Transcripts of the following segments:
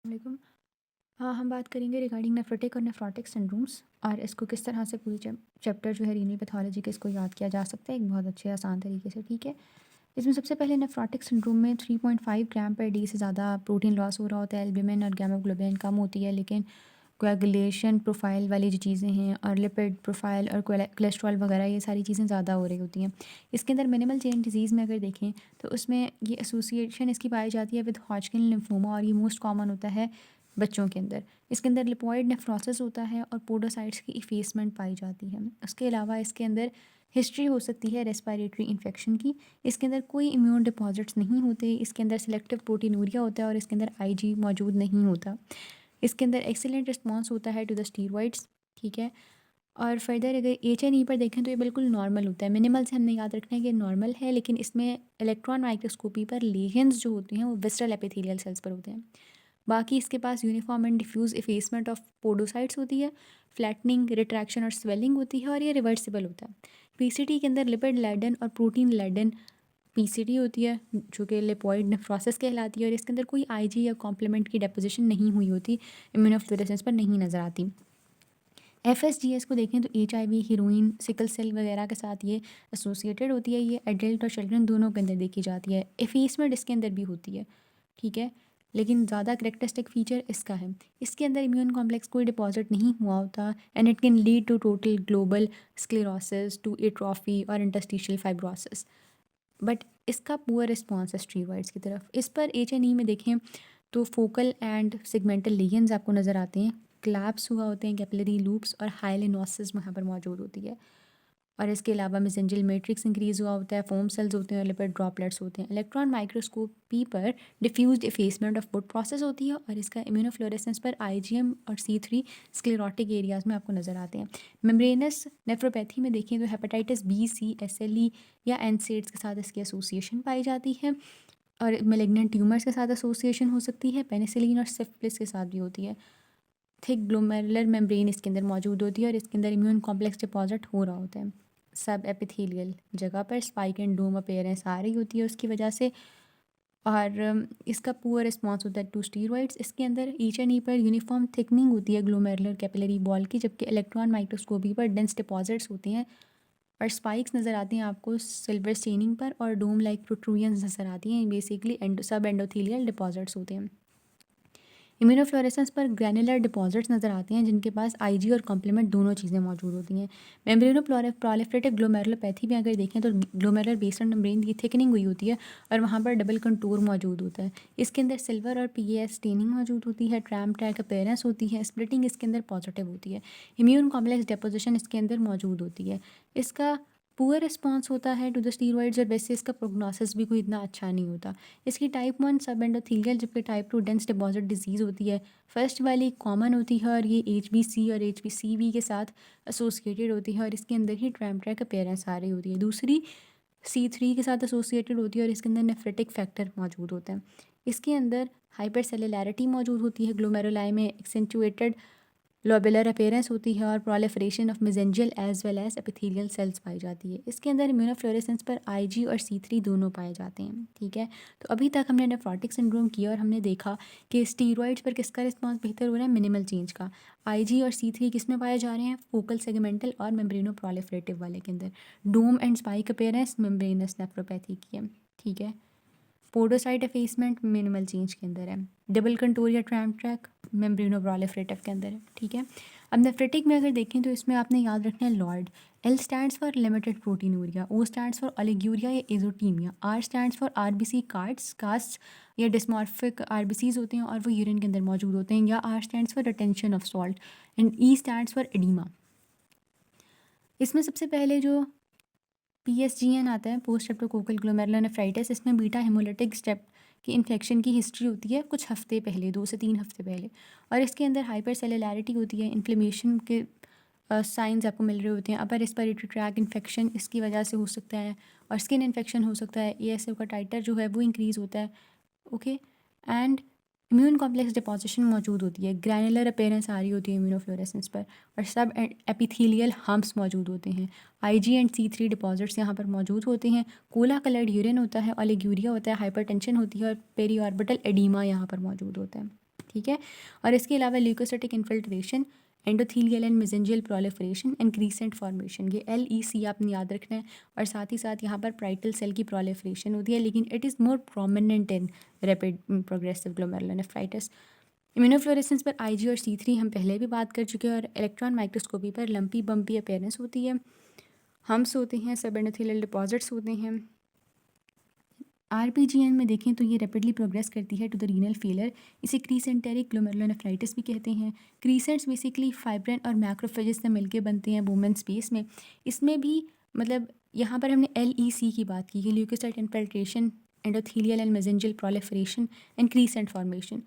वालेकुम। हाँ, हम बात करेंगे रिगार्डिंग नेफ्रोटिक और नेफ्रोटिक सिंड्रोम्स और इसको किस तरह से पूरी चैप्टर जो है रीनल पैथोलॉजी के इसको याद किया जा सकता है एक बहुत अच्छे आसान तरीके से, ठीक है। इसमें सबसे पहले नेफ्रोटिक सिंड्रोम में 3.5 ग्राम पर डे से ज़्यादा प्रोटीन लॉस हो रहा होता है, एल्ब्यूमिन और गामाग्लोबिन कम होती है, लेकिन कोएगुलेशन प्रोफाइल वाली जो चीज़ें हैं और लिपिड प्रोफाइल और कोलेस्ट्रॉल वगैरह ये सारी चीज़ें ज़्यादा हो रही होती हैं। इसके अंदर मिनिमल चेन डिजीज़ में अगर देखें तो उसमें ये एसोसिएशन इसकी पाई जाती है विद हॉजकिन लिम्फोमा और ये मोस्ट कॉमन होता है बच्चों के अंदर। इसके अंदर लिपोइड नेफ्रोसिस होता है और पोडोसाइट्स की इफेसमेंट पाई जाती है। उसके अलावा इसके अंदर हिस्ट्री हो सकती है रेस्पिरेटरी इन्फेक्शन की। इसके अंदर कोई इम्यून डिपॉजिट्स नहीं होते। इसके अंदर सिलेक्टिव प्रोटीनूरिया होता है और इसके अंदर आईजी मौजूद नहीं होता। इसके अंदर एक्सीलेंट रिस्पॉन्स होता है टू द स्टीरॉइड्स, ठीक है। और फर्दर अगर HNE पर देखें तो ये बिल्कुल नॉर्मल होता है। मिनिमल से हमने याद रखना है कि नॉर्मल है, लेकिन इसमें इलेक्ट्रॉन माइक्रोस्कोपी पर लेजेंस जो होती हैं वो विस्ट्रल एपिथेलियल सेल्स पर होते हैं। बाकी इसके पास uniform and diffuse effacement of podocytes होती है, फ्लैटनिंग, रिट्रैक्शन और स्वेलिंग होती है और ये रिवर्सिबल होता है। पीसीटी के अंदर लिपिड लेडन और प्रोटीन लेडन पीसीटी होती है जो कि लिपोइड नेफ्रोसिस कहलाती है और इसके अंदर कोई आईजी या कॉम्प्लीमेंट की डेपोजिशन नहीं हुई होती, इम्यूनोफ्लोरेसेंस पर नहीं नज़र आती। FSGS को देखें तो HIV, हीरोइन, सिकल सेल वगैरह के साथ ये एसोसिएटेड होती है। ये एडल्ट और चिल्ड्रन दोनों के अंदर देखी जाती है। एफेसमेंट इसके अंदर भी होती है, ठीक है, लेकिन ज़्यादा करेक्टरिस्टिक फीचर इसका है। इसके अंदर इम्यून कॉम्प्लेक्स कोई डिपॉजिट नहीं हुआ होता and it can lead to total global sclerosis, to atrophy और इंटरस्टिशियल फाइब्रोसिस। बट इसका पुअर रिस्पॉन्स है स्टीरॉइड्स की तरफ। इस पर HNE में देखें तो फोकल एंड सेगमेंटल लीजन्स आपको नज़र आते हैं, क्लैप्स हुआ होते हैं, कैपिलरी लूप्स और हाइलिनोसिस वहाँ पर मौजूद होती है। और इसके अलावा मेसेंजल मैट्रिक्स इंक्रीज़ हुआ होता है, फोम सेल्स होते हैं और लिपिड ड्रॉपलेट्स होते हैं। इलेक्ट्रॉन माइक्रोस्कोपी पर diffused effacement of would process होती है और इसका इम्यूनोफ्लोरेसेंस पर IgM और C3 स्क्लेरोटिक एरियाज़ में आपको नज़र आते हैं। मेम्ब्रेनस नेफ्रोपैथी में देखें तो हेपेटाइटिस B, C, SLE या NSAIDs के साथ इसकी एसोसिएशन पाई जाती है और मेलिग्नेंट ट्यूमर्स के साथ एसोसिएशन हो सकती है। पेनिसिलिन और सिफिलिस के साथ भी होती है। थिक ग्लोमेरुलर मेम्ब्रेन इसके अंदर मौजूद होती है और इसके अंदर इम्यून कॉम्प्लेक्स डिपॉजिट हो रहा होता है। सब एपिथेलियल जगह पर स्पाइक एंड डोम अपीयरेंस आ रही होती है उसकी वजह से। और इसका पुअर रिस्पॉन्स होता है टू स्टीरॉइड्स। इसके अंदर HNE पर यूनिफॉर्म थिकनिंग होती है ग्लोमेरुलर कैपिलरी वॉल की, जबकि इलेक्ट्रॉन माइक्रोस्कोपी पर डेंस डिपॉजिट्स होते हैं और स्पाइक्स नज़र आती हैं आपको सिल्वर स्टेनिंग पर और डोम लाइक प्रोट्रूजन्स नज़र आती हैं। बेसिकली सब एंडोथेलियल डिपॉजिट्स होते हैं। इम्यूनोफ्लोरेसेंस पर ग्रैनुलर डिपॉजिट्स नज़र आते हैं जिनके पास IG और कॉम्प्लीमेंट दोनों चीज़ें मौजूद होती हैं। मेम्ब्रेनो प्रोलिफरेटिव ग्लोमेरुलोपैथी में अगर देखें तो ग्लोमेरुलर बेसमेंट मेम्ब्रेन की थिकनिंग हुई होती है और वहाँ पर डबल कंटूर मौजूद होता है। इसके अंदर सिल्वर और PAS स्टेनिंग मौजूद होती है, ट्रैम ट्रैक अपीयरेंस होती है, स्प्लिटिंग इसके अंदर पॉजिटिव होती है, इम्यून कॉम्प्लेक्स डेपोजिशन इसके अंदर मौजूद होती है। इसका पुअर रिस्पॉन्स होता है टू द स्टीरॉइड्स और वैसे इसका प्रोग्नोसिस भी कोई इतना अच्छा नहीं होता। इसकी टाइप 1 सब एंडोथेलियल जबकि टाइप 2 डेंस डिपॉजिट डिजीज़ होती है। फर्स्ट वाली कॉमन होती है और ये HBC और HBCV के साथ एसोसिएटेड होती है और इसके अंदर ही ट्रैम ट्रैक अपीयरेंस आ रही होती है। दूसरी C3 के साथ एसोसिएटेड होती है और इसके अंदर नेफ्रेटिक फैक्टर मौजूद होता है। इसके अंदर हाइपर सेलुलैरिटी मौजूद होती है, ग्लोमेरुलाई में एक्सेंचुएटेड लोबुलर अपीयरेंस होती है और proliferation of mesangial as well as epithelial cells पाई जाती है। इसके अंदर इम्यूनोफ्लोरेसेंस पर IG और C3 दोनों पाए जाते हैं, ठीक है। तो अभी तक हमने नेफ्रोटिक सिंड्रोम किया और हमने देखा कि स्टीरॉइड्स पर किसका रिस्पॉन्स बेहतर हो रहा है, मिनिमल चेंज का। IG और C3 किस में पाए जा रहे हैं, फोकल सेगमेंटल और मेम्ब्रेनो प्रोलिफरेटिव वाले के अंदर। Dome and spike appearance membranous nephropathy की है, ठीक है। पोडोसाइट एफेसमेंट मिनिमल चेंज के अंदर है। डबल कंटूर या ट्रैम ट्रैक मेम्ब्रेनो प्रोलिफरेटिव के अंदर है, ठीक है। अब नेफ्रेटिक में अगर देखें तो इसमें आपने याद रखना है lord. L stands for limited proteinuria, O stands for oliguria या azotemia, R stands for RBC cast या डिस्मॉर्फिक RBCs होते हैं और वो यूरिन के अंदर मौजूद होते हैं, या R stands for retention of salt and E stands for oedema. इसमें सबसे पहले जो PSGN आता है, पोस्ट स्ट्रेप्टोकोकल ग्लोमेरुलोनेफ्राइटिस। इसमें बीटा हेमोलिटिक स्टेप की इन्फेक्शन की हिस्ट्री होती है कुछ हफ्ते पहले, 2 से 3 हफ्ते पहले, और इसके अंदर हाइपर सेलुलैरिटी होती है, इन्फ्लेमेशन के साइंस आपको मिल रहे होते हैं। अपर रेस्पिरेटरी ट्रैक इन्फेक्शन इसकी वजह से हो सकता है और स्किन इन्फेक्शन हो सकता है। ASF का टाइटर जो है वो इंक्रीज़ होता है, okay. And immune complex deposition मौजूद होती है, ग्रैनुलर अपीयरेंस आ रही होती है इम्यूनोफ्लोरेसेंस पर, और सब एपिथेलियल हम्प्स मौजूद होते हैं। IG एंड C3 डिपॉजिट्स यहाँ पर मौजूद होते हैं। कोला कलर्ड यूरिन होता है, ओलिगूरिया होता है, हाइपरटेंशन होती है और पेरी ऑर्बिटल एडीमा यहाँ पर मौजूद होता है। ठीक है। और इसके अलावा leukocytic infiltration, endothelial and mesangial proliferation and crescent formation, ये LEC आपने याद रखना है। और साथ ही साथ यहाँ पर पाराइटल सेल की प्रोलिफरेशन होती है, लेकिन it is more prominent in rapid progressive glomerulonephritis. Immunofluorescence पर IG और C3 हम पहले भी बात कर चुके हैं। और इलेक्ट्रॉन माइक्रोस्कोपी पर लंपी बम्पी अपीयरेंस होती है, हम्स होते हैं, सब एंडोथेलियल डिपॉजिट्स होते हैं। RPGN में देखें तो ये रैपिडली प्रोग्रेस करती है टू द रीनल फेलियर, इसे क्रीसेंटेरिक ग्लोमेरुलोनेफ्राइटिस भी कहते हैं। क्रीसेंट्स बेसिकली फाइब्रिन और मैक्रोफेजेस से मिलके बनते हैं वुमेन स्पेस में। इसमें भी मतलब यहाँ पर हमने LEC की बात की है, leukocyte infiltration, endothelial and mesangial proliferation and crescent formation.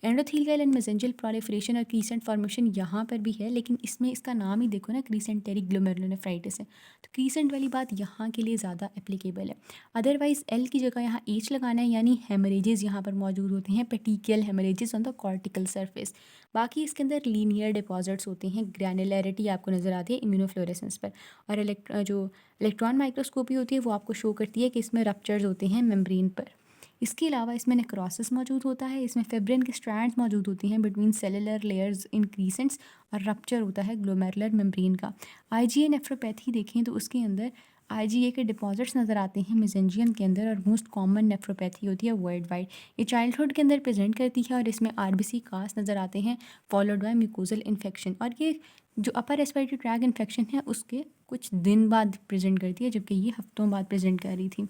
Endothelial and mesangial proliferation और क्रीसेंट फॉर्मेशन यहाँ पर भी है, लेकिन इसमें इसका नाम ही देखो ना, क्रीसेंटेरिक ग्लोमेरुलोनेफ्राइटिस है, तो क्रीसेंट वाली बात यहाँ के लिए ज़्यादा एप्लीकेबल है। अदरवाइज L की जगह यहाँ H लगाना है, यानी हेमरेजेस यहाँ पर मौजूद होते हैं, petechial haemorrhages on the cortical surface. बाकी इसके अंदर लीनियर डिपॉजिट्स होते हैं, ग्रैनुलैरिटी आपको नज़र आती है इम्यूनोफ्लोरेसेंस पर। और जो इलेक्ट्रॉन माइक्रोस्कोपी होती है वो आपको शो करती है कि इसमें रप्चर्स होते हैं मेम्ब्रेन पर। इसके अलावा इसमें नेक्रोसिस मौजूद होता है, इसमें फिब्रिन के स्ट्रैंड्स मौजूद होती हैं बिटवीन सेलुलर लेयर्स इन क्रीसेंट्स, और रप्चर होता है ग्लोमेरुलर मेम्ब्रेन का। IgA नेफ्रोपैथी देखें तो उसके अंदर IgA के डिपॉजिट्स नज़र आते हैं मेसेंजियम के अंदर, और मोस्ट कॉमन नेफ्रोपैथी होती है वर्ल्ड वाइड। ये चाइल्डहुड के अंदर प्रेजेंट करती है, और इसमें RBC कास्ट नज़र आते हैं फॉलोड बाय म्यूकोजल इन्फेक्शन। और ये जो अपर रेस्पिरेटरी ट्रैक इन्फेक्शन है उसके कुछ दिन बाद प्रेजेंट करती है, जबकि ये हफ्तों बाद प्रेजेंट कर रही थी।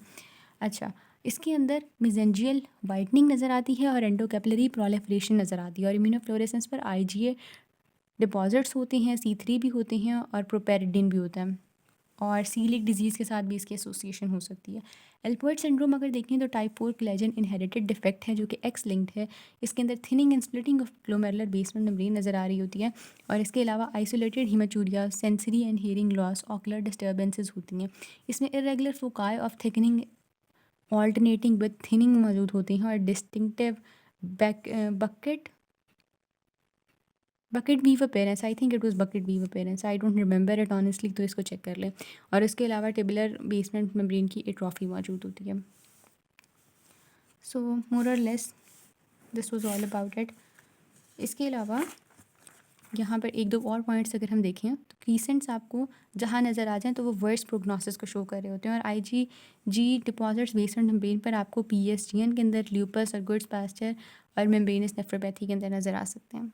अच्छा, इसके अंदर मेसेंजियल वाइटनिंग नज़र आती है और एंडोकैपिलरी प्रोलिफरेशन नज़र आती है। और इम्यूनोफ्लोरेसेंस पर IgA डिपॉजिट्स होते हैं, C3 भी होते हैं, और प्रोपेरिडिन भी होता है। और सीलिक डिजीज़ के साथ भी इसकी एसोसिएशन हो सकती है। एल्पोइड सिंड्रोम अगर देखें तो टाइप 4 कोलेजन इनहेरिटेड डिफेक्ट है, जो कि X लिंक्ड है। इसके अंदर thinning and splitting of glomerular basement membrane नज़र आ रही होती है। और इसके अलावा isolated haematuria, sensory and hearing loss, ocular disturbances होती हैं। इसमें irregular foci of thickening alternating with thinning मौजूद होते हैं, और distinctive bucket weave appearance, I think it was bucket weave appearance, I don't remember it honestly, तो इसको check कर लें। और इसके अलावा टिबुलर बेसमेंट मेम्ब्रेन की एट्रोफी मौजूद होती है। सो मोर और less this was all about it. इसके अलावा यहाँ पर एक दो और पॉइंट्स अगर हम देखें तो क्रीसेंट्स आपको जहाँ नज़र आ जाएँ तो वो वर्स्ट प्रोग्नोसिस को शो कर रहे होते हैं। और IgG डिपॉजिट्स बेसमेंट मेम्ब्रेन पर आपको PSGN के अंदर, ल्यूपस और गुड्स पास्चर और मेम्ब्रेनस नेफ्रोपैथी के अंदर नज़र आ सकते हैं।